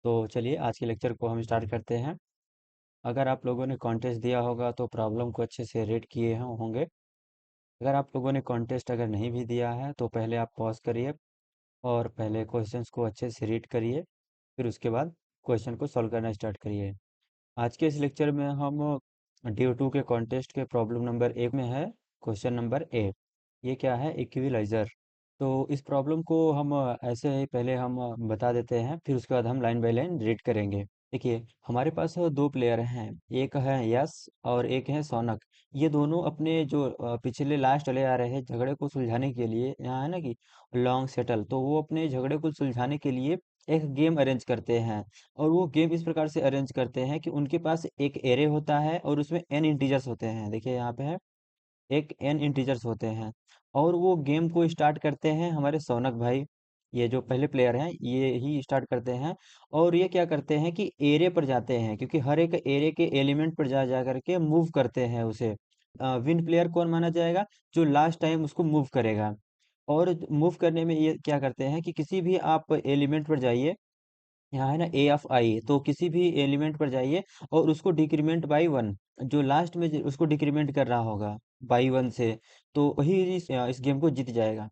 तो चलिए आज के लेक्चर को हम स्टार्ट करते हैं। अगर आप लोगों ने कॉन्टेस्ट दिया होगा तो प्रॉब्लम को अच्छे से रीड किए होंगे। अगर आप लोगों ने कॉन्टेस्ट अगर नहीं भी दिया है तो पहले आप पॉज करिए और पहले क्वेश्चंस को अच्छे से रीड करिए, फिर उसके बाद क्वेश्चन को सॉल्व करना स्टार्ट करिए। आज के इस लेक्चर में हम ड्यू 2 के कॉन्टेस्ट के प्रॉब्लम नंबर 1 में है क्वेश्चन नंबर ए। ये क्या है? इक्विलाइजर। तो इस प्रॉब्लम को हम ऐसे ही पहले हम बता देते हैं, फिर उसके बाद हम लाइन बाय लाइन रीड करेंगे। देखिए, हमारे पास दो प्लेयर हैं, एक है यस और एक है सोनक। ये दोनों अपने जो पिछले लास्ट वाले आ रहे हैं झगड़े को सुलझाने के लिए, यहाँ है ना कि लॉन्ग सेटल, तो वो अपने झगड़े को सुलझाने के लिए एक गेम अरेंज करते हैं। और वो गेम इस प्रकार से अरेंज करते हैं कि उनके पास एक एरे होता है और उसमें एन इंटीजर्स होते हैं। देखिए यहाँ पे है एक एन इंटीजर्स होते हैं। और वो गेम को स्टार्ट करते हैं हमारे सौनक भाई, ये जो पहले प्लेयर हैं ये ही स्टार्ट करते हैं। और ये क्या करते हैं कि एरे पर जाते हैं, क्योंकि हर एक एरे के एलिमेंट पर जा जा करके मूव करते हैं उसे। विन प्लेयर कौन माना जाएगा? जो लास्ट टाइम उसको मूव करेगा। और मूव करने में ये क्या करते हैं कि किसी भी आप एलिमेंट पर जाइए, यहाँ है ना ए ऑफ आई, तो किसी भी एलिमेंट पर जाइए और उसको डिक्रीमेंट बाई वन, जो लास्ट में उसको डिक्रीमेंट कर रहा होगा बाई वन से, तो वही इस गेम को जीत जाएगा।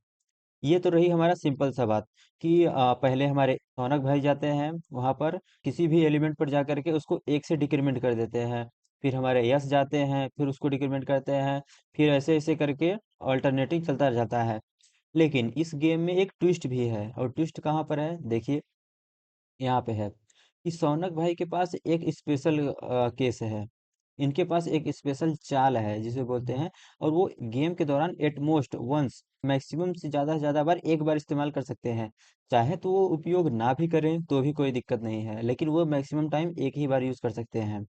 ये तो रही हमारा सिंपल सा बात कि पहले हमारे रौनक भाई जाते हैं वहां पर, किसी भी एलिमेंट पर जा करके उसको एक से डिक्रीमेंट कर देते हैं। फिर हमारे यस जाते हैं, फिर उसको डिक्रीमेंट करते हैं। फिर ऐसे ऐसे करके ऑल्टरनेटिंग चलता जाता है। लेकिन इस गेम में एक ट्विस्ट भी है, और ट्विस्ट कहाँ पर है देखिए, यहाँ पे है कि सौनक भाई के पास एक स्पेशल केस है। इनके पास एक स्पेशल चाल है जिसे बोलते हैं, और वो गेम के दौरान एट मोस्ट वंस, मैक्सिमम से ज़्यादा बार एक बार इस्तेमाल कर सकते हैं। चाहे तो वो उपयोग ना भी करें तो भी कोई दिक्कत नहीं है, लेकिन वो मैक्सिमम टाइम एक ही बार यूज़ कर सकते हैं।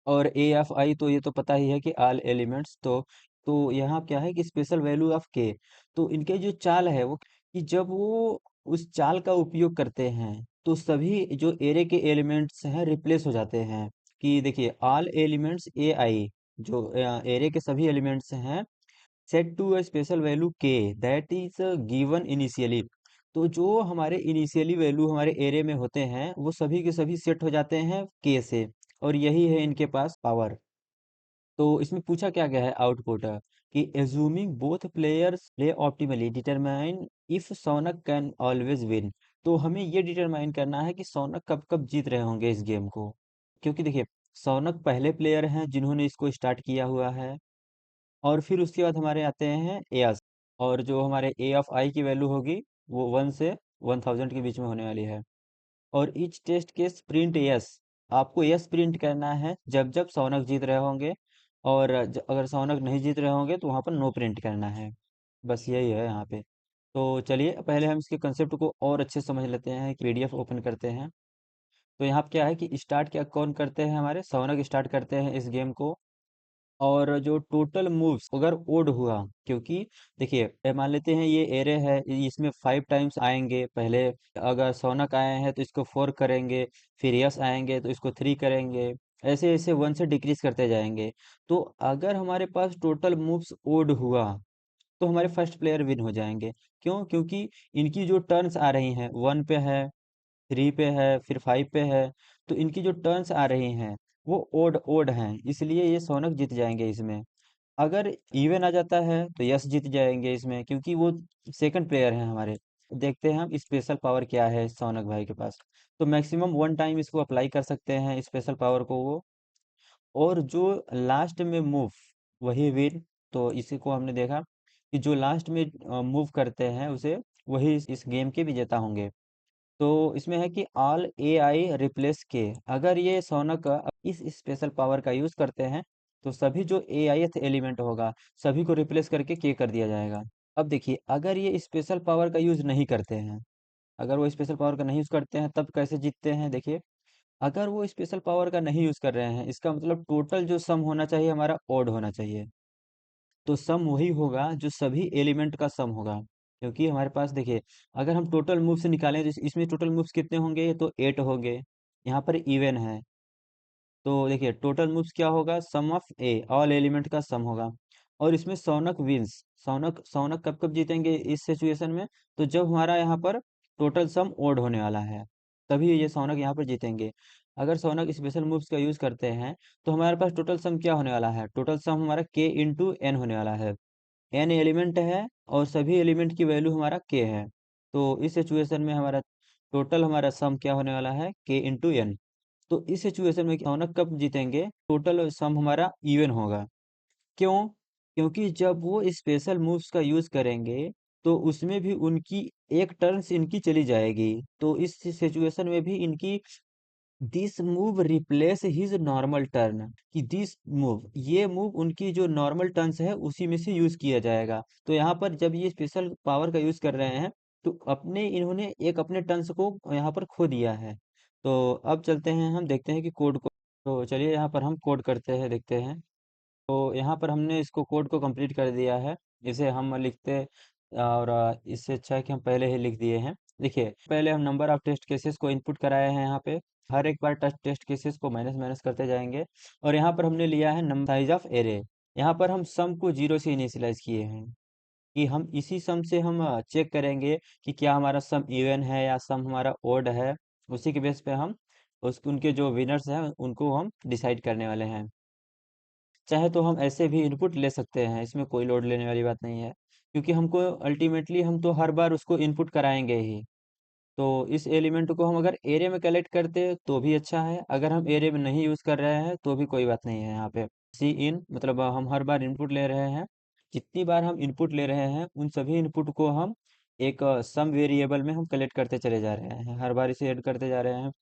और ए एफ आई तो ये तो पता ही है कि ऑल एलिमेंट्स, तो यहाँ क्या है कि स्पेशल वैल्यू ऑफ के। तो इनके जो चाल है वो, कि जब वो उस चाल का उपयोग करते हैं तो सभी जो एरे के एलिमेंट्स हैं रिप्लेस हो जाते हैं। कि देखिए ऑल एलिमेंट्स ए आई, जो एरे के सभी एलिमेंट्स हैं, set to a special value k that is given initially. तो जो हमारे इनिशियली वैल्यू हमारे एरे में होते हैं वो सभी के सभी सेट हो जाते हैं के से। और यही है इनके पास पावर। तो इसमें पूछा क्या गया है आउटपुट, कि assuming both players play optimally determine if Sounak can always win. तो हमें ये डिटरमाइन करना है कि सौनक कब कब जीत रहे होंगे इस गेम को। क्योंकि देखिए, सौनक पहले प्लेयर हैं जिन्होंने इसको स्टार्ट किया हुआ है। और फिर उसके बाद हमारे आते हैं एयस। और जो हमारे ए ऑफ आई की वैल्यू होगी वो 1 से 1000 के बीच में होने वाली है। और each test case print yes, आपको यस प्रिंट करना है जब जब सौनक जीत रहे होंगे। और अगर सौनक नहीं जीत रहे होंगे तो वहाँ पर नो प्रिंट करना है। बस यही है यहाँ पे। तो चलिए पहले हम इसके कंसेप्ट को और अच्छे से समझ लेते हैं कि पीडीएफ ओपन करते हैं। तो यहाँ पे क्या है कि स्टार्ट क्या कौन करते हैं, हमारे सौनक स्टार्ट करते हैं इस गेम को। और जो टोटल मूव्स अगर ओड हुआ, क्योंकि देखिए मान लेते हैं ये एरे है, इसमें 5 टाइम्स आएंगे पहले। अगर सौनक आए हैं तो इसको 4 करेंगे, फिर यस आएंगे तो इसको 3 करेंगे। ऐसे ऐसे 1 से डिक्रीज करते जाएंगे। तो अगर हमारे पास टोटल मूव्स ओड हुआ तो हमारे फर्स्ट प्लेयर विन हो जाएंगे। क्यों? क्योंकि इनकी जो टर्न्स आ रही हैं 1 पे है, 3 पे है, फिर 5 पे है। तो इनकी जो टर्न्स आ रही हैं वो ओड ओड हैं, इसलिए ये सोनक जीत जाएंगे इसमें। अगर इवन आ जाता है तो यस जीत जाएंगे इसमें, क्योंकि वो सेकंड प्लेयर हैं हमारे। देखते हैं हम स्पेशल पावर क्या है सौनक भाई के पास। तो मैक्सिमम 1 टाइम इसको अप्लाई कर सकते हैं स्पेशल पावर को वो। और जो लास्ट में मूव, वही विन। तो इसी को हमने देखा कि जो लास्ट में मूव करते हैं उसे, वही इस गेम के विजेता होंगे। तो इसमें है कि ऑल ए आई रिप्लेस के, अगर ये सौनक इस स्पेशल पावर का यूज करते हैं तो सभी जो ए आई एलिमेंट होगा सभी को रिप्लेस करके के कर दिया जाएगा। अब देखिए अगर ये स्पेशल पावर का यूज नहीं करते हैं, अगर वो स्पेशल पावर का नहीं यूज करते हैं तब कैसे जीतते हैं देखिए। अगर वो स्पेशल पावर का नहीं यूज कर रहे हैं, इसका मतलब टोटल जो सम होना चाहिए हमारा ओड होना चाहिए। तो सम वही होगा जो सभी एलिमेंट का सम होगा। क्योंकि हमारे पास देखिए, अगर हम टोटल मूव से निकालें तो इसमें टोटल मूव्स कितने होंगे, तो 8 होंगे। यहाँ पर इवन है। तो देखिए टोटल मूव्स क्या होगा, सम ऑफ ए, ऑल एलिमेंट का सम होगा। और इसमें सौनक विंस, सौनक सौनक कब कब जीतेंगे इस सिचुएशन में, तो जब हमारा यहाँ पर टोटल सम ओड होने वाला है। तभी ये सौनक यहाँ पर जीतेंगे। अगर सौनक स्पेशल मूव्स का यूज करते हैं तो हमारे पास टोटल सम क्या होने वाला है, टोटल सम हमारा के इंटू एन होने वाला है। एन एलिमेंट है और सभी एलिमेंट की वैल्यू हमारा के है। तो इस सिचुएशन में हमारा टोटल हमारा सम क्या होने वाला है, के इंटू एन। तो इस सिचुएशन में सौनक कब जीतेंगे, टोटल सम हमारा इवन होगा। क्यों? क्योंकि जब वो स्पेशल मूव्स का यूज करेंगे तो उसमें भी उनकी एक टर्न्स इनकी चली जाएगी। तो इस सिचुएशन में भी इनकी this move replace his normal turn, कि दिस मूव, ये मूव उनकी जो नॉर्मल टर्न्स है उसी में से यूज किया जाएगा। तो यहाँ पर जब ये स्पेशल पावर का यूज कर रहे हैं तो अपने इन्होंने एक अपने टर्न्स को यहाँ पर खो दिया है। तो अब चलते हैं, हम देखते हैं कि कोड को। तो चलिए यहाँ पर हम कोड करते हैं, देखते हैं। तो यहाँ पर हमने इसको कोड को कंप्लीट कर दिया है। इसे हम लिखते, और इससे अच्छा है कि हम पहले ही लिख दिए हैं। देखिए, पहले हम नंबर ऑफ टेस्ट केसेस को इनपुट कराए हैं यहाँ पे। हर एक बार टेस्ट केसेस को माइनस माइनस करते जाएंगे। और यहाँ पर हमने लिया है नंबर साइज ऑफ एरे। यहाँ पर हम सम को 0 से इनिशियलाइज किए हैं, कि हम इसी सम से हम चेक करेंगे कि क्या हमारा सम इवन है या सम हमारा ओड है। उसी के बेस पे हम उनके जो विनर्स हैं उनको हम डिसाइड करने वाले हैं। चाहे तो हम ऐसे भी इनपुट ले सकते हैं, इसमें कोई लोड लेने वाली बात नहीं है, क्योंकि हमको अल्टीमेटली हम तो हर बार उसको इनपुट कराएंगे ही। तो इस एलिमेंट को हम अगर एरे में कलेक्ट करते तो भी अच्छा है, अगर हम एरे में नहीं यूज कर रहे हैं तो भी कोई बात नहीं है। यहाँ पे सी इन मतलब हम हर बार इनपुट ले रहे हैं। जितनी बार हम इनपुट ले रहे हैं उन सभी इनपुट को हम एक सम वेरिएबल में हम कलेक्ट करते चले जा रहे हैं, हर बार इसे ऐड करते जा रहे हैं।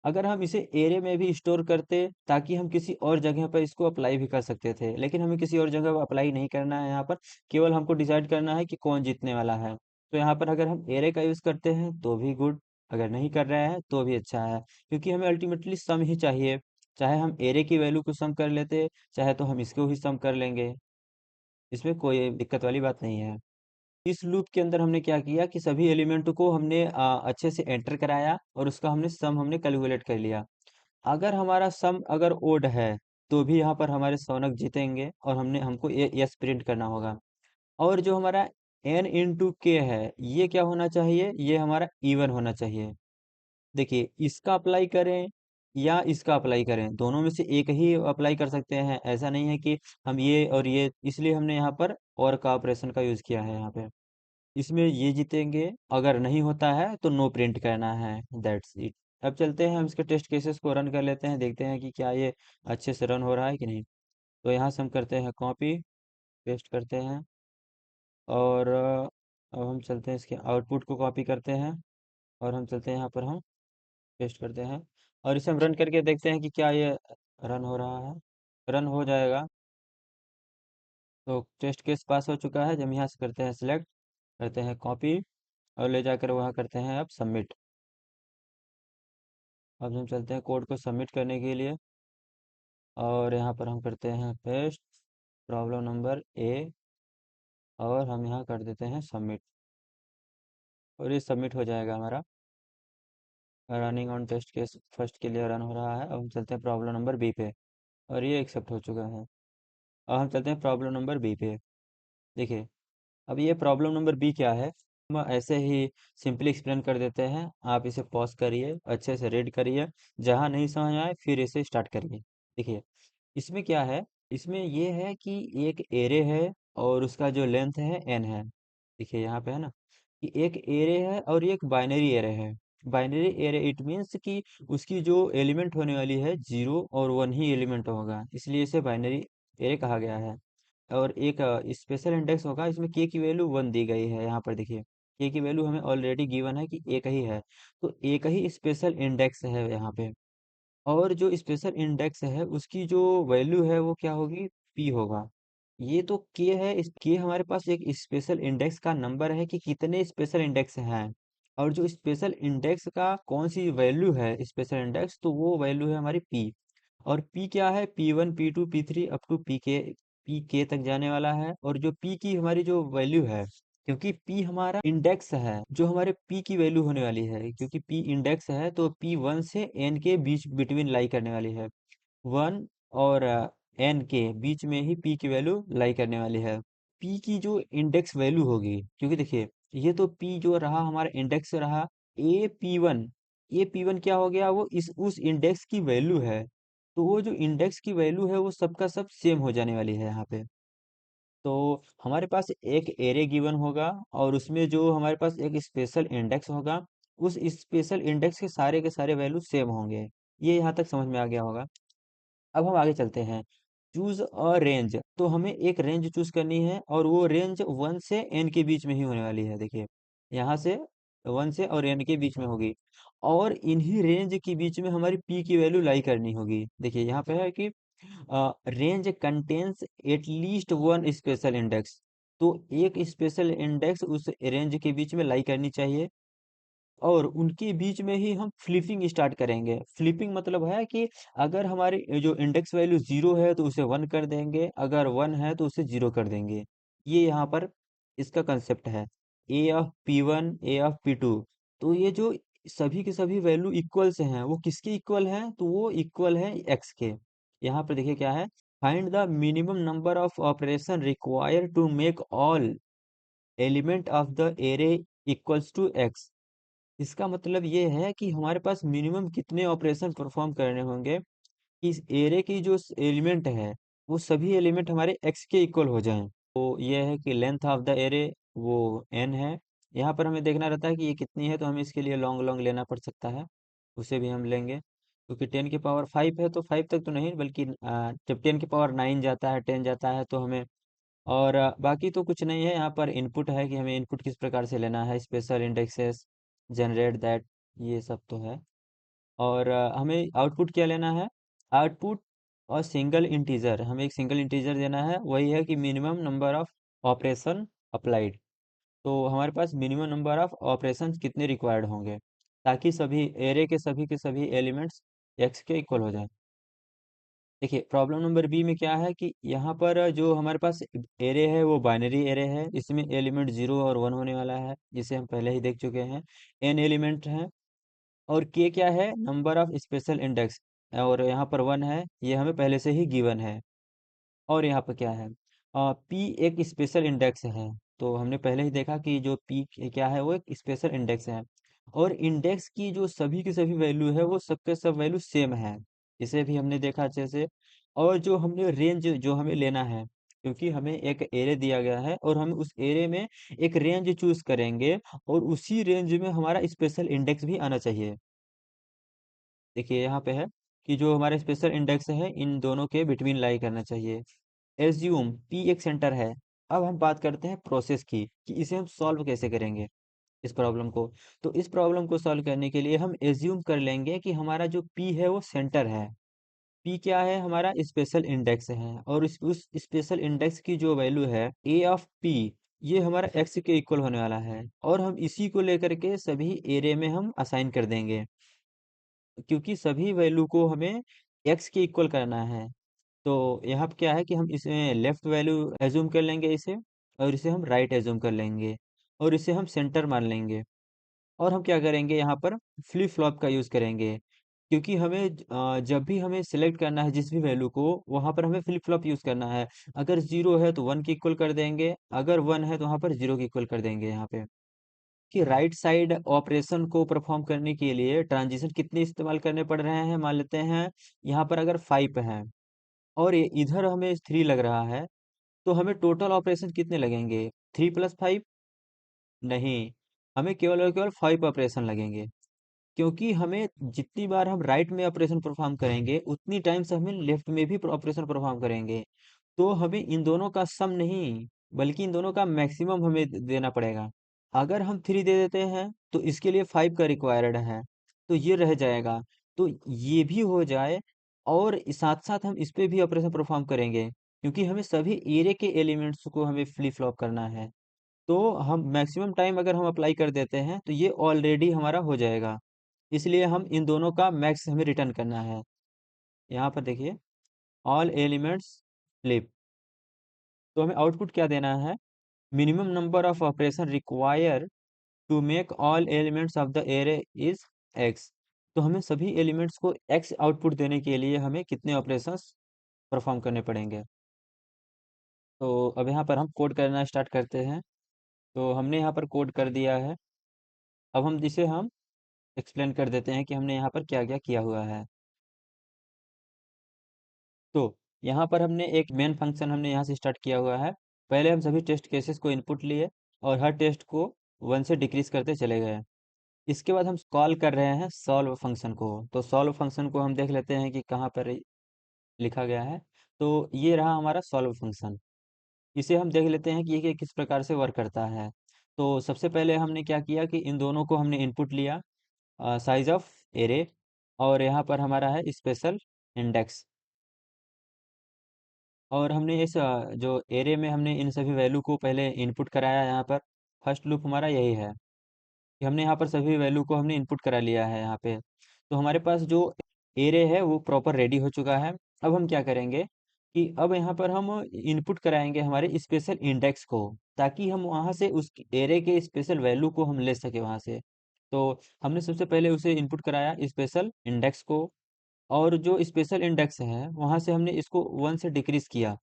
अगर हम इसे एरे में भी स्टोर करते ताकि हम किसी और जगह पर इसको अप्लाई भी कर सकते थे, लेकिन हमें किसी और जगह पर अप्लाई नहीं करना है। यहाँ पर केवल हमको डिसाइड करना है कि कौन जीतने वाला है। तो यहाँ पर अगर हम एरे का यूज करते हैं तो भी गुड, अगर नहीं कर रहे हैं तो भी अच्छा है, क्योंकि हमें अल्टीमेटली सम ही चाहिए। चाहे हम एरे की वैल्यू को सम कर लेते, चाहे तो हम इसको ही सम कर लेंगे, इसमें कोई दिक्कत वाली बात नहीं है। इस लूप के अंदर हमने क्या किया कि सभी एलिमेंट को हमने अच्छे से एंटर कराया और उसका हमने सम हमने कैलकुलेट कर लिया। अगर हमारा सम अगर ओड है तो भी यहाँ पर हमारे सौनक जीतेंगे और हमको ये यस प्रिंट करना होगा। और जो हमारा एन इंटू के है, ये क्या होना चाहिए, ये हमारा इवन होना चाहिए। देखिए, इसका अप्लाई करें या इसका अप्लाई करें, दोनों में से एक ही अप्लाई कर सकते हैं। ऐसा नहीं है कि हम ये और ये, इसलिए हमने यहाँ पर और का ऑपरेशन का यूज किया है यहाँ पे। इसमें ये जीतेंगे, अगर नहीं होता है तो नो प्रिंट करना है, दैट्स इट। अब चलते हैं, हम इसके टेस्ट केसेस को रन कर लेते हैं, देखते हैं कि क्या ये अच्छे से रन हो रहा है कि नहीं। तो यहाँ से हम करते हैं कॉपी, पेस्ट करते हैं, और अब हम चलते हैं इसके आउटपुट को कॉपी करते हैं, और हम चलते हैं यहाँ पर हम पेस्ट करते हैं, और इसे हम रन करके देखते हैं कि क्या ये रन हो रहा है। रन हो जाएगा। तो टेस्ट केस पास हो चुका है। जब हम यहाँ से करते हैं सिलेक्ट, करते हैं कॉपी, और ले जाकर वहाँ करते हैं अब सबमिट। अब हम चलते हैं कोड को सबमिट करने के लिए, और यहाँ पर हम करते हैं पेस्ट प्रॉब्लम नंबर ए, और हम यहाँ कर देते हैं सबमिट, और ये सबमिट हो जाएगा हमारा। Running on test case first के लिए रन हो रहा है। अब हम चलते हैं प्रॉब्लम नंबर बी पे, और ये एक्सेप्ट हो चुका है। अब हम चलते हैं प्रॉब्लम नंबर बी पे। देखिए, अब ये प्रॉब्लम नंबर बी क्या है, हम ऐसे ही सिंपली एक्सप्लेन कर देते हैं। आप इसे पॉज करिए, अच्छे से रीड करिए, जहाँ नहीं समझ आए फिर इसे स्टार्ट करिए। देखिए, इसमें क्या है, इसमें ये है कि एक एरे है और उसका जो लेंथ है एन है। देखिए यहाँ पे है ना, कि एक एरे है और एक बाइनरी एरे है। बाइनरी एरे इट मीन्स कि उसकी जो एलिमेंट होने वाली है 0 और 1 ही एलिमेंट होगा, इसलिए इसे बाइनरी एरे कहा गया है। और एक स्पेशल इंडेक्स होगा, इसमें के की वैल्यू 1 दी गई है। यहाँ पर देखिए, के की वैल्यू हमें ऑलरेडी गिवन है कि एक ही है, तो एक ही स्पेशल इंडेक्स है यहाँ पे। और जो स्पेशल इंडेक्स है उसकी जो वैल्यू है वो क्या होगी, पी होगा। ये तो के है, इस के हमारे पास एक स्पेशल इंडेक्स का नंबर है कि कितने स्पेशल इंडेक्स हैं। और जो स्पेशल इंडेक्स का कौन सी वैल्यू है स्पेशल इंडेक्स, तो वो वैल्यू है हमारी पी। और पी क्या है, P1 P2 P3 up to P के तक जाने वाला है। और जो पी की हमारी जो वैल्यू है, क्योंकि पी हमारा इंडेक्स है, जो हमारे पी की वैल्यू होने वाली है, क्योंकि पी इंडेक्स है तो पी 1 से एन के बीच बिटवीन लाई करने वाली है। 1 और एन के बीच में ही पी की वैल्यू लाई करने वाली है। पी की जो इंडेक्स वैल्यू होगी, क्योंकि देखिए, ये तो पी जो रहा हमारा इंडेक्स रहा, ए P1, ये P1 क्या हो गया, वो इस उस इंडेक्स की वैल्यू है। तो वो जो इंडेक्स की वैल्यू है वो सबका सब सेम हो जाने वाली है यहाँ पे। तो हमारे पास एक एरे गिवन होगा और उसमें जो हमारे पास एक स्पेशल इंडेक्स होगा, उस स्पेशल इंडेक्स के सारे वैल्यू सेम होंगे। ये यहाँ तक समझ में आ गया होगा। अब हम आगे चलते हैं। चूज अ रेंज, तो हमें एक रेंज चूज करनी है और वो रेंज 1 से n के बीच में ही होने वाली है। देखिए यहाँ से 1 से और n के बीच में होगी, और इन्हीं रेंज के बीच में हमारी p की वैल्यू लाई करनी होगी। देखिए यहाँ पे है कि range contains at least one special index, तो एक स्पेशल इंडेक्स उस रेंज के बीच में लाई करनी चाहिए। और उनके बीच में ही हम फ्लिपिंग स्टार्ट करेंगे। फ्लिपिंग मतलब है कि अगर हमारी जो इंडेक्स वैल्यू जीरो है तो उसे वन कर देंगे, अगर वन है तो उसे जीरो कर देंगे। ये यहाँ पर इसका कंसेप्ट है। ए of P1, A of P2, तो ये जो सभी के सभी वैल्यू इक्वल से हैं, वो किसके इक्वल हैं, तो वो इक्वल है x के। यहाँ पर देखिए क्या है, find the minimum number of operation required to make all element of the array equals to x। इसका मतलब ये है कि हमारे पास मिनिमम कितने ऑपरेशन परफॉर्म करने होंगे कि इस एरे की जो एलिमेंट है वो सभी एलिमेंट हमारे x के इक्वल हो जाएं। तो ये है कि लेंथ ऑफ द एरे वो n है। यहाँ पर हमें देखना रहता है कि ये कितनी है, तो हमें इसके लिए लॉन्ग लॉन्ग लेना पड़ सकता है, उसे भी हम लेंगे। क्योंकि 10 की पावर 5 है तो 5 तक तो नहीं, बल्कि जब 10 की पावर 9 जाता है, 10 जाता है तो हमें। और बाकी तो कुछ नहीं है। यहाँ पर इनपुट है कि हमें इनपुट किस प्रकार से लेना है, स्पेशल इंडेक्सेस, जनरेट दैट, ये सब तो है। और हमें आउटपुट क्या लेना है, आउटपुट और सिंगल इंटीजर, हमें एक सिंगल इंटीजर देना है, वही है कि minimum number of operation applied. तो हमारे पास मिनिमम नंबर ऑफ ऑपरेशंस कितने रिक्वायर्ड होंगे ताकि सभी एरे के सभी एलिमेंट्स एक्स के इक्वल हो जाए। देखिए प्रॉब्लम नंबर बी में क्या है कि यहाँ पर जो हमारे पास एरे है वो बाइनरी एरे है, इसमें एलिमेंट 0 और 1 होने वाला है, जिसे हम पहले ही देख चुके हैं। एन एलिमेंट है, और के क्या है, नंबर ऑफ स्पेशल इंडेक्स, और यहाँ पर 1 है, ये हमें पहले से ही गिवन है। और यहाँ पर क्या है, पी एक स्पेशल इंडेक्स है। तो हमने पहले ही देखा कि जो पी क्या है वो एक स्पेशल इंडेक्स है, और इंडेक्स की जो सभी की सभी वैल्यू है वो सबके सब वैल्यू सेम है, इसे भी हमने देखा अच्छे से। और जो हमने रेंज जो हमें लेना है, क्योंकि हमें एक एरे दिया गया है और हम उस एरे में एक रेंज चूज करेंगे, और उसी रेंज में हमारा स्पेशल इंडेक्स भी आना चाहिए। देखिए यहाँ पे है कि जो हमारे स्पेशल इंडेक्स है इन दोनों के बिटवीन लाई करना चाहिए। एज्यूम पी एक सेंटर है। अब हम बात करते हैं प्रोसेस की कि इसे हम सॉल्व कैसे करेंगे, इस प्रॉब्लम को। तो इस प्रॉब्लम को सॉल्व करने के लिए हम एज्यूम कर लेंगे कि हमारा जो पी है वो सेंटर है। पी क्या है, हमारा स्पेशल इंडेक्स है, और उस स्पेशल इंडेक्स की जो वैल्यू है ए ऑफ पी, ये हमारा एक्स के इक्वल होने वाला है, और हम इसी को लेकर के सभी एरे में हम असाइन कर देंगे, क्योंकि सभी वैल्यू को हमें एक्स के इक्वल करना है। तो यहाँ पे क्या है कि हम इसमें लेफ्ट वैल्यू एज्यूम कर लेंगे इसे, और इसे हम राइट एज्यूम कर लेंगे, और इसे हम सेंटर मान लेंगे। और हम क्या करेंगे यहाँ पर, फ्लिप फ्लॉप का यूज़ करेंगे, क्योंकि हमें जब भी हमें सिलेक्ट करना है जिस भी वैल्यू को, वहाँ पर हमें फ्लिप फ्लॉप यूज़ करना है। अगर जीरो है तो 1 के इक्वल कर देंगे, अगर 1 है तो वहाँ पर जीरो के इक्वल कर देंगे। यहाँ पे कि राइट साइड ऑपरेशन को परफॉर्म करने के लिए ट्रांजिशन कितने इस्तेमाल करने पड़ रहे हैं, मान लेते हैं यहाँ पर अगर 5 है और इधर हमें 3 लग रहा है, तो हमें टोटल ऑपरेशन कितने लगेंगे, 3 + 5? नहीं, हमें केवल और केवल 5 ऑपरेशन लगेंगे, क्योंकि हमें जितनी बार हम राइट में ऑपरेशन परफॉर्म करेंगे उतनी टाइम से हमें लेफ्ट में भी ऑपरेशन परफॉर्म करेंगे। तो हमें इन दोनों का सम नहीं, बल्कि इन दोनों का मैक्सिमम हमें देना पड़ेगा। अगर हम 3 दे देते हैं तो इसके लिए 5 का रिक्वायर्ड है, तो ये रह जाएगा। तो ये भी हो जाए, और साथ साथ हम इस पे भी ऑपरेशन परफॉर्म करेंगे, क्योंकि हमें सभी एरे के एलिमेंट्स को हमें फ्लिप फ्लॉप करना है। तो हम मैक्सिमम टाइम अगर हम अप्लाई कर देते हैं तो ये ऑलरेडी हमारा हो जाएगा। इसलिए हम इन दोनों का मैक्स हमें रिटर्न करना है। यहाँ पर देखिए, ऑल एलिमेंट्स फ्लिप, तो हमें आउटपुट क्या देना है, minimum number of operation require to make all elements of the array is x. तो हमें सभी एलिमेंट्स को एक्स आउटपुट देने के लिए हमें कितने ऑपरेशंस परफॉर्म करने पड़ेंगे। तो अब यहाँ पर हम कोड करना स्टार्ट करते हैं। तो हमने यहाँ पर कोड कर दिया है। अब हम जिसे हम एक्सप्लेन कर देते हैं कि हमने यहाँ पर क्या क्या किया हुआ है। तो यहाँ पर हमने एक मेन फंक्शन हमने यहाँ से स्टार्ट किया हुआ है। पहले हम सभी टेस्ट केसेस को इनपुट लिए और हर टेस्ट को 1 से डिक्रीज करते चले गए। इसके बाद हम कॉल कर रहे हैं सॉल्व फंक्शन को। तो सॉल्व फंक्शन को हम देख लेते हैं कि कहाँ पर लिखा गया है। तो ये रहा हमारा सॉल्व फंक्शन। इसे हम देख लेते हैं कि ये किस प्रकार से वर्क करता है। तो सबसे पहले हमने क्या किया कि इन दोनों को हमने इनपुट लिया, साइज ऑफ एरे, और यहाँ पर हमारा है स्पेशल इंडेक्स। और हमने इस जो एरे में हमने इन सभी वैल्यू को पहले इनपुट कराया। यहाँ पर फर्स्ट लूप हमारा यही है कि हमने यहाँ पर सभी वैल्यू को हमने इनपुट करा लिया है यहाँ पे। तो हमारे पास जो एरे है वो प्रॉपर रेडी हो चुका है। अब हम क्या करेंगे कि अब यहाँ पर हम इनपुट कराएंगे हमारे स्पेशल इंडेक्स को, ताकि हम वहाँ से उस एरे के स्पेशल वैल्यू को हम ले सके वहाँ से। तो हमने सबसे पहले उसे इनपुट कराया स्पेशल इंडेक्स को, और जो स्पेशल इंडेक्स है वहां से हमने इसको 1 से डिक्रीज किया।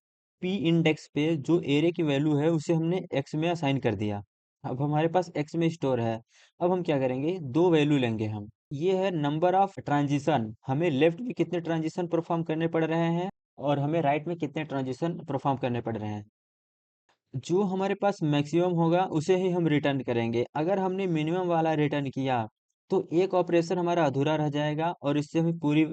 पी इंडेक्स पे जो एरे की वैल्यू है उसे हमने एक्स में असाइन कर दिया। अब हमारे पास एक्स में स्टोर है। अब हम क्या करेंगे, दो वैल्यू लेंगे हम। ये है नंबर ऑफ ट्रांजिशन, हमें लेफ्ट में कितने ट्रांजिशन परफॉर्म करने पड़ रहे हैं और हमें राइट में कितने ट्रांजिशन परफॉर्म करने पड़ रहे हैं। जो हमारे पास मैक्सिमम होगा उसे ही हम रिटर्न करेंगे। अगर हमने मिनिमम वाला रिटर्न किया तो एक ऑपरेशन हमारा अधूरा रह जाएगा और इससे हमें पूरी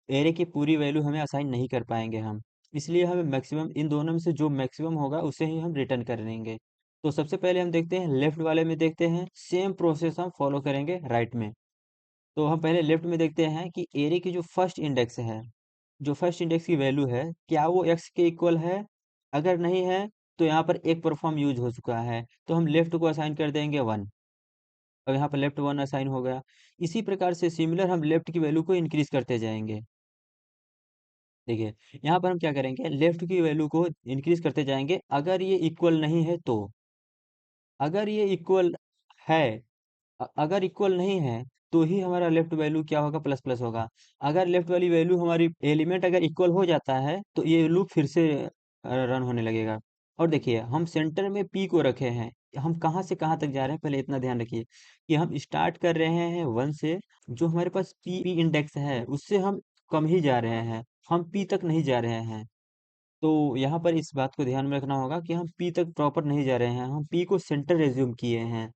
एरे की पूरी वैल्यू हमें असाइन नहीं कर पाएंगे हम। इसलिए हमें मैक्सिमम, इन दोनों में से जो मैक्सिमम होगा उसे ही हम रिटर्न करेंगे। तो सबसे पहले हम देखते हैं लेफ्ट वाले में, देखते हैं सेम प्रोसेस हम फॉलो करेंगे राइट में। तो हम पहले लेफ्ट में देखते हैं कि एरे की जो फर्स्ट इंडेक्स है, जो फर्स्ट इंडेक्स की वैल्यू है, क्या वो एक्स के इक्वल है। अगर नहीं है तो यहाँ पर एक परफॉर्म यूज हो चुका है, तो हम लेफ्ट को असाइन कर देंगे 1। अब यहाँ पर लेफ्ट 1 असाइन हो गया। इसी प्रकार से सिमिलर हम लेफ्ट की वैल्यू को इंक्रीज करते जाएंगे। देखिए, यहाँ पर हम क्या करेंगे, लेफ्ट की वैल्यू को इंक्रीज करते जाएंगे। अगर ये इक्वल नहीं है तो, अगर ये इक्वल है, अगर इक्वल नहीं है तो ही हमारा लेफ्ट वैल्यू क्या होगा, प्लस प्लस होगा। अगर लेफ्ट वाली वैल्यू हमारी एलिमेंट अगर इक्वल हो जाता है तो ये लूप फिर से रन होने लगेगा। और देखिए, हम सेंटर में पी को रखे हैं। हम कहाँ से कहाँ तक जा रहे हैं, पहले इतना ध्यान रखिए कि हम स्टार्ट कर रहे हैं 1 से। जो हमारे पास पी इंडेक्स है उससे हम कम ही जा रहे हैं, हम पी तक नहीं जा रहे हैं। तो यहाँ पर इस बात को ध्यान में रखना होगा कि हम पी तक प्रॉपर नहीं जा रहे हैं, हम पी को सेंटर रेज्यूम किए हैं।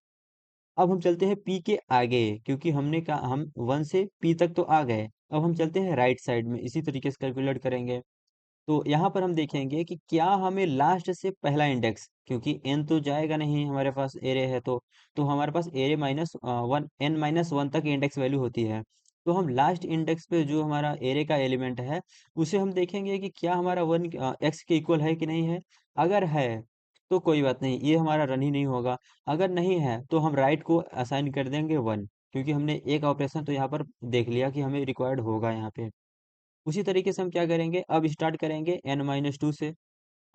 अब हम चलते हैं पी के आगे, क्योंकि हमने कहा हम 1 से पी तक तो आ गए। अब हम चलते हैं राइट साइड में, इसी तरीके से कैलकुलेट करेंगे। तो यहाँ पर हम देखेंगे कि क्या हमें लास्ट से पहला इंडेक्स, क्योंकि एन तो जाएगा नहीं हमारे पास एरे है तो हमारे पास एरे माइनस 1, एन माइनस 1 तक इंडेक्स वैल्यू होती है। तो हम लास्ट इंडेक्स पे जो हमारा एरे का एलिमेंट है उसे हम देखेंगे कि क्या हमारा 1 एक्स के इक्वल है कि नहीं है। अगर है तो कोई बात नहीं, ये हमारा रन ही नहीं होगा। अगर नहीं है तो हम राइट को असाइन कर देंगे 1, क्योंकि हमने एक ऑपरेशन तो यहाँ पर देख लिया कि हमें रिक्वायर्ड होगा यहाँ पे। उसी तरीके से हम क्या करेंगे, अब स्टार्ट करेंगे n-2 से।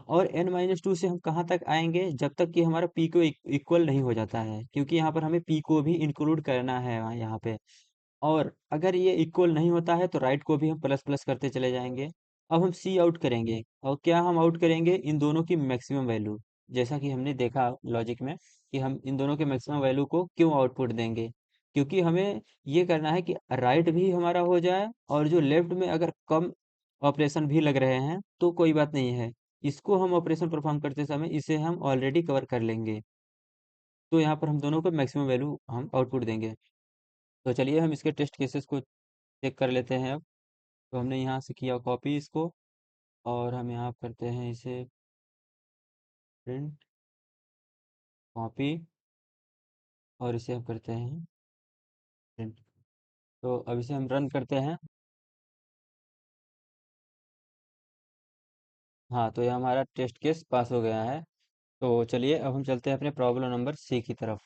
और n-2 से हम कहाँ तक आएंगे, जब तक कि हमारा p को इक्वल नहीं हो जाता है, क्योंकि यहाँ पर हमें p को भी इंक्लूड करना है यहाँ पे। और अगर ये इक्वल नहीं होता है तो राइट को भी हम प्लस प्लस करते चले जाएंगे। अब हम सी आउट करेंगे, और क्या हम आउट करेंगे, इन दोनों की मैक्सिमम वैल्यू। जैसा कि हमने देखा लॉजिक में कि हम इन दोनों के मैक्सिमम वैल्यू को क्यों आउटपुट देंगे, क्योंकि हमें ये करना है कि राइट भी हमारा हो जाए, और जो लेफ्ट में अगर कम ऑपरेशन भी लग रहे हैं तो कोई बात नहीं है, इसको हम ऑपरेशन परफॉर्म करते समय इसे हम ऑलरेडी कवर कर लेंगे। तो यहाँ पर हम दोनों को मैक्सिमम वैल्यू हम आउटपुट देंगे। तो चलिए हम इसके टेस्ट केसेस को चेक कर लेते हैं अब। तो हमने यहाँ से किया कॉपी इसको, और हम यहाँ करते हैं इसे प्रिंट कॉपी, और इसे हम करते हैं प्रिंट। तो अब इसे हम रन करते हैं। हाँ, तो ये हमारा टेस्ट केस पास हो गया है। तो चलिए अब हम चलते हैं अपने प्रॉब्लम नंबर सी की तरफ।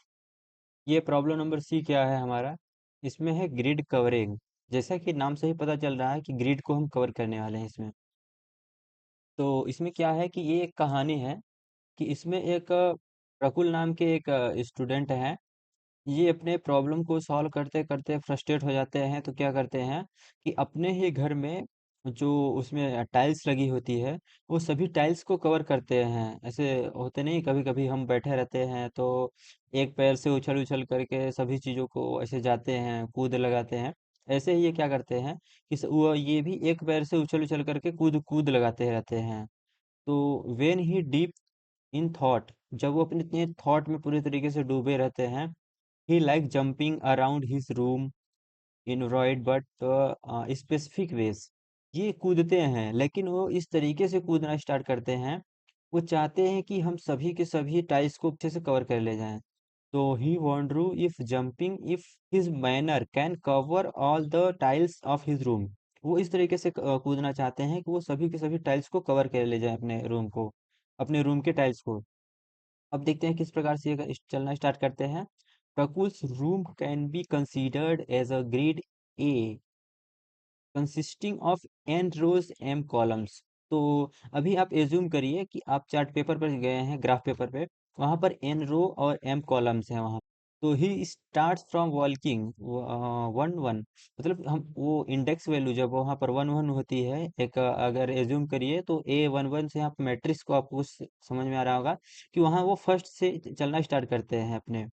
ये प्रॉब्लम नंबर सी क्या है हमारा, इसमें है ग्रिड कवरिंग। जैसा कि नाम से ही पता चल रहा है कि ग्रिड को हम कवर करने वाले हैं इसमें। तो इसमें क्या है कि ये एक कहानी है कि इसमें एक प्रकुल नाम के एक स्टूडेंट हैं। ये अपने प्रॉब्लम को सॉल्व करते करते फ्रस्ट्रेट हो जाते हैं, तो क्या करते हैं कि अपने ही घर में जो उसमें टाइल्स लगी होती है, वो सभी टाइल्स को कवर करते हैं। ऐसे होते नहीं, कभी कभी हम बैठे रहते हैं तो एक पैर से उछल उछल करके सभी चीज़ों को ऐसे जाते हैं, कूद लगाते हैं। ऐसे ही ये क्या करते हैं कि वो ये भी एक पैर से उछल उछल करके कूद कूद लगाते रहते हैं। तो when he deep in thought, जब वो अपने इतने थॉट में पूरे तरीके से डूबे रहते हैं, he like jumping around his room in right but specific ways. ये कूदते हैं, लेकिन वो इस तरीके से कूदना स्टार्ट करते हैं, वो चाहते हैं कि हम सभी के सभी टाइल्स को अच्छे से कवर कर ले जाएं। तो he wonders if jumping if his manner can cover all the tiles of his room. वो इस तरीके से कूदना चाहते हैं कि वो सभी के सभी टाइल्स को कवर कर ले जाएं अपने रूम को, अपने रूम के टाइल्स को। अब देखते हैं किस प्रकार से ये चलना स्टार्ट करते हैं। Prakul's room can be considered as a grid a consisting of n rows m columns. तो अभी आप एज्यूम करिए कि आप चार्ट पेपर पर गए हैं, ग्राफ पेपर पे, वहां पर एन रो और एम कॉलम्स हैं वहां। तो he start from walking one one, मतलब हम वो इंडेक्स वैल्यू जब वहां पर वन वन होती है, एक अगर एज्यूम करिए तो ए वन वन से आप मैट्रिक्स को आपको समझ में आ रहा होगा कि वहां वो फर्स्ट से चलना स्टार्ट करते हैं अपने।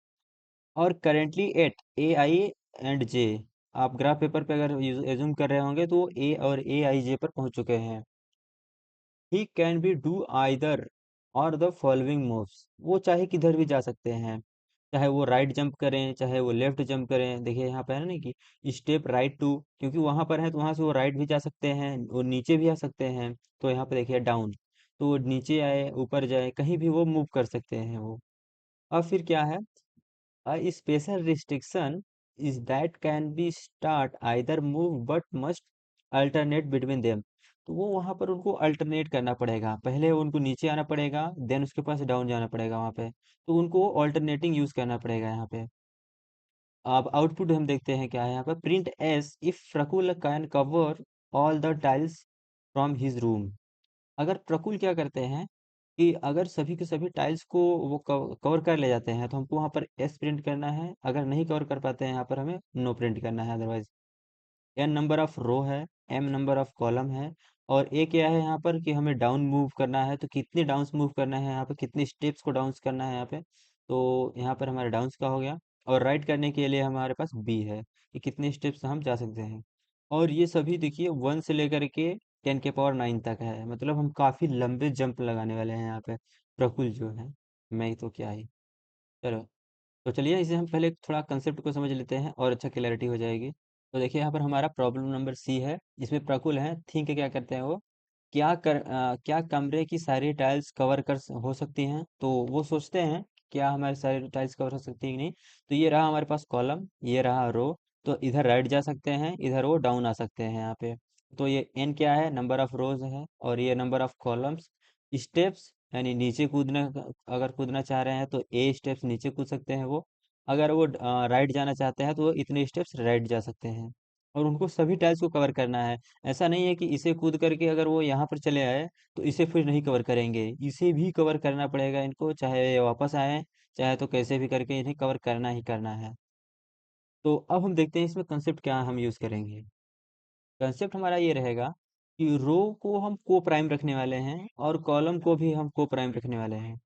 और currently at a i and j, आप ग्राफ पेपर पे अगर एज्यूम कर रहे होंगे तो ए और ए आई जे पर पहुंच चुके हैं। He can be do either और द फॉलोइंग मूव्स, वो चाहे किधर भी जा सकते हैं, चाहे वो राइट जंप करें चाहे वो लेफ्ट जंप करें। देखिए यहाँ पे है ना कि स्टेप राइट टू, क्योंकि वहां पर है तो वहां से वो राइट भी जा सकते हैं और नीचे भी आ सकते हैं। तो यहाँ पे देखिए डाउन, तो वो नीचे आए ऊपर जाए कहीं भी वो मूव कर सकते हैं वो। अब फिर क्या है, a special restriction is that can be start either move but must alternate between them। तो वो वहां पर उनको अल्टरनेट करना पड़ेगा, पहले उनको नीचे आना पड़ेगा, देन उसके पास डाउन जाना पड़ेगा वहां पे। तो उनको ऑल्टरनेटिंग यूज करना पड़ेगा यहाँ पे। अब आउटपुट हम देखते हैं क्या है यहाँ पे, print s if Prakul can cover all the tiles from his room. अगर प्रकुल क्या करते हैं कि अगर सभी के सभी टाइल्स को वो कवर कर ले जाते हैं तो हमको वहाँ पर एस प्रिंट करना है, अगर नहीं कवर कर पाते हैं यहाँ पर हमें नो प्रिंट करना है। अदरवाइज एन नंबर ऑफ रो है, एम नंबर ऑफ कॉलम है, और ए क्या है यहाँ पर कि हमें डाउन मूव करना है, तो कितने डाउन्स मूव करना है यहाँ पे, कितने स्टेप्स को डाउन्स करना है यहाँ पे। तो यहाँ पर हमारा डाउन्स का हो गया। और राइट करने के लिए हमारे पास बी है कि कितने स्टेप्स हम जा सकते हैं। और ये सभी देखिए वन से लेकर के 10 के पावर 9 तक है, मतलब हम काफी लंबे जंप लगाने वाले हैं यहाँ पे। प्रकुल जो है, मैं तो क्या ही। चलो, तो चलिए इसे हम पहले थोड़ा कंसेप्ट को समझ लेते हैं और अच्छा क्लैरिटी हो जाएगी। तो देखिए यहाँ पर हमारा प्रॉब्लम नंबर सी है, इसमें प्रकुल है, थिंक क्या करते हैं वो, क्या कमरे की सारी टाइल्स कवर हो सकती हैं। तो वो सोचते हैं क्या हमारी सारी टाइल्स कवर हो सकती है कि नहीं। तो ये रहा हमारे पास कॉलम, ये रहा रो, तो इधर राइट जा सकते हैं, इधर वो डाउन आ सकते हैं यहाँ पे। तो ये एन क्या है, नंबर ऑफ रोज है, और ये नंबर ऑफ कॉलम्स। स्टेप्स यानी नीचे अगर कूदना चाह रहे हैं तो ए स्टेप्स नीचे कूद सकते हैं वो। अगर वो राइट जाना चाहते हैं तो वो इतने स्टेप्स राइट जा सकते हैं। और उनको सभी टाइल्स को कवर करना है। ऐसा नहीं है कि इसे कूद करके अगर वो यहाँ पर चले आए तो इसे फिर नहीं कवर करेंगे, इसे भी कवर करना पड़ेगा इनको, चाहे ये वापस आए, चाहे तो कैसे भी करके इन्हें कवर करना ही करना है। तो अब हम देखते हैं इसमें कंसेप्ट क्या हम यूज करेंगे। कंसेप्ट हमारा ये रहेगा कि रो को हम को प्राइम रखने वाले हैं और कॉलम को भी हम को प्राइम रखने वाले हैं।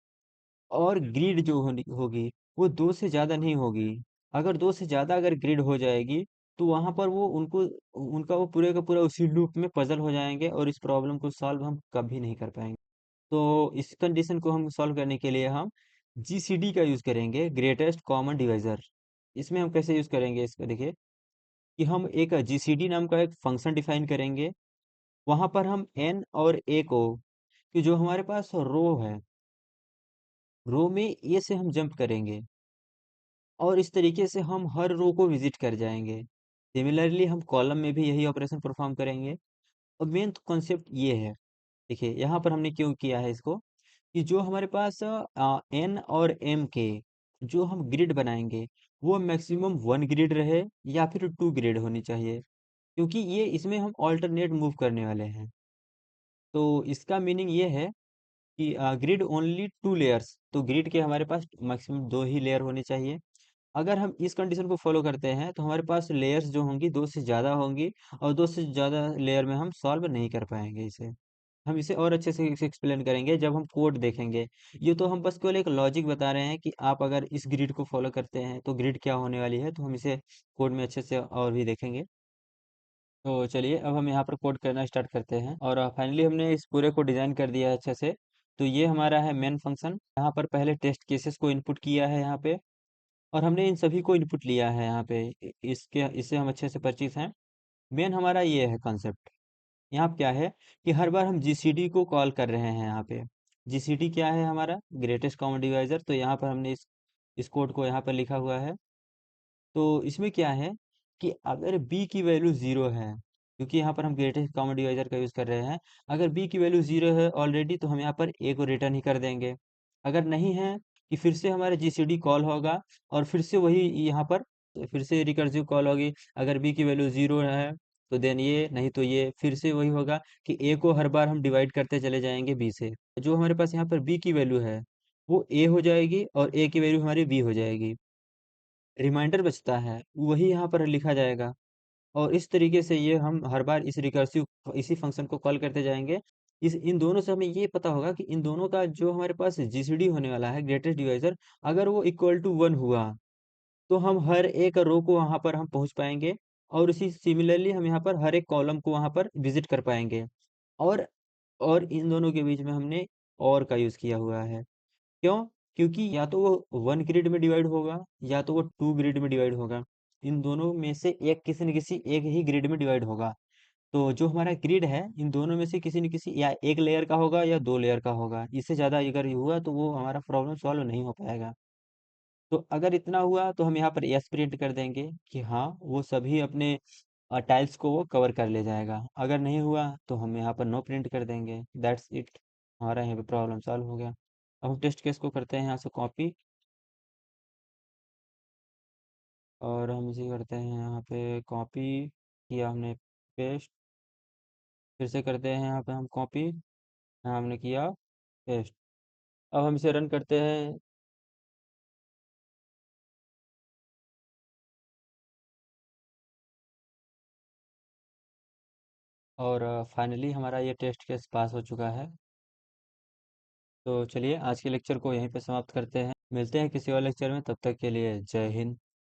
और ग्रिड जो होगी वो दो से ज्यादा नहीं होगी। अगर दो से ज्यादा अगर ग्रिड हो जाएगी तो वहां पर वो उनको उनका वो पूरे का पूरा उसी लूप में पजल हो जाएंगे और इस प्रॉब्लम को सॉल्व हम कभी नहीं कर पाएंगे। तो इस कंडीशन को हम सॉल्व करने के लिए हम जीसीडी का यूज करेंगे, ग्रेटेस्ट कॉमन डिवाइजर। इसमें हम कैसे यूज करेंगे इसको देखिए, कि हम एक जीसीडी नाम का एक फंक्शन डिफाइन करेंगे। वहां पर हम एन और ए को, कि जो हमारे पास रो है, रो में ए से हम जंप करेंगे और इस तरीके से हम हर रो को विजिट कर जाएंगे। सिमिलरली हम कॉलम में भी यही ऑपरेशन परफॉर्म करेंगे। और मेन कॉन्सेप्ट ये है, देखिए यहाँ पर हमने क्यों किया है इसको, कि जो हमारे पास एन और एम के जो हम ग्रिड बनाएंगे वो मैक्सिमम वन ग्रिड रहे या फिर टू ग्रिड होनी चाहिए, क्योंकि ये इसमें हम ऑल्टरनेट मूव करने वाले हैं। तो इसका मीनिंग ये है कि ग्रिड ओनली टू लेयर्स, तो ग्रिड के हमारे पास मैक्सिमम दो ही लेयर होने चाहिए। अगर हम इस कंडीशन को फॉलो करते हैं तो हमारे पास लेयर्स जो होंगी दो से ज़्यादा होंगी, और दो से ज़्यादा लेयर में हम सॉल्व नहीं कर पाएंगे इसे। हम इसे और अच्छे से इसे एक्सप्लेन करेंगे जब हम कोड देखेंगे। ये तो हम बस केवल एक लॉजिक बता रहे हैं कि आप अगर इस ग्रिड को फॉलो करते हैं तो ग्रिड क्या होने वाली है, तो हम इसे कोड में अच्छे से और भी देखेंगे। तो चलिए अब हम यहाँ पर कोड करना स्टार्ट करते हैं, और फाइनली हमने इस पूरे को डिज़ाइन कर दिया है अच्छे से। तो ये हमारा है मेन फंक्शन। यहाँ पर पहले टेस्ट केसेस को इनपुट किया है यहाँ पे, और हमने इन सभी को इनपुट लिया है यहाँ पे। इसके इससे हम अच्छे से परिचित हैं। मेन हमारा ये है कॉन्सेप्ट। यहाँ पे क्या है कि हर बार हम जीसीडी को कॉल कर रहे हैं यहाँ पे। जीसीडी क्या है हमारा? Greatest common divisor. तो यहाँ पर हमने इस कोड को यहाँ पर लिखा हुआ है। तो इसमें क्या है कि अगर b की वैल्यू ज़ीरो है, क्योंकि यहाँ पर हम ग्रेटेस्ट कॉमन डिवाइजर का यूज़ कर रहे हैं। अगर b की वैल्यू ज़ीरो है ऑलरेडी, तो हम यहाँ पर a को रिटर्न ही कर देंगे। अगर नहीं है, कि फिर से हमारा जीसीडी कॉल होगा, और फिर से वही यहाँ पर फिर से रिकर्सिव कॉल होगी। अगर b की वैल्यू ज़ीरो है तो देन ये, नहीं तो ये, फिर से वही होगा कि a को हर बार हम डिवाइड करते चले जाएंगे b से। जो हमारे पास यहाँ पर b की वैल्यू है वो a हो जाएगी, और a की वैल्यू हमारी b हो जाएगी। रिमाइंडर बचता है वही यहाँ पर लिखा जाएगा। और इस तरीके से ये हम हर बार इस रिकर्सिव इसी फंक्शन को कॉल करते जाएंगे। इस इन दोनों से हमें ये पता होगा कि इन दोनों का जो हमारे पास जीसीडी होने वाला है, ग्रेटेस्ट डिवाइजर, अगर वो इक्वल टू वन हुआ, तो हम हर एक रो को वहां पर हम पहुंच पाएंगे। और इसी सिमिलरली हम यहाँ पर हर एक कॉलम को वहां पर विजिट कर पाएंगे। और और इन दोनों के बीच में हमने और का यूज किया हुआ है। क्यों? क्योंकि या तो वो वन ग्रिड में डिवाइड होगा, या तो वो टू ग्रिड में डिवाइड होगा। इन दोनों में से एक, किसी न किसी एक ही ग्रिड में डिवाइड होगा। तो जो हमारा ग्रिड है इन दोनों में से किसी न किसी, या एक लेयर का होगा या दो लेयर का होगा। इससे ज़्यादा अगर हुआ तो वो हमारा प्रॉब्लम सॉल्व नहीं हो पाएगा। तो अगर इतना हुआ तो हम यहाँ पर यस प्रिंट कर देंगे कि हाँ, वो सभी अपने टाइल्स को वो कवर कर ले जाएगा। अगर नहीं हुआ तो हम यहाँ पर नो प्रिंट कर देंगे। दैट्स इट, हमारा यहाँ पे प्रॉब्लम सॉल्व हो गया। अब हम टेस्ट केस को करते हैं यहाँ से कॉपी, और हम इसे करते हैं यहाँ पे कॉपी किया हमने, पेस्ट। फिर से करते हैं यहाँ पे हम कॉपी, यहाँ हमने किया पेस्ट। अब हम इसे रन करते हैं, और फाइनली हमारा ये टेस्ट केस पास हो चुका है। तो चलिए आज के लेक्चर को यहीं पे समाप्त करते हैं। मिलते हैं किसी और लेक्चर में, तब तक के लिए जय हिंद।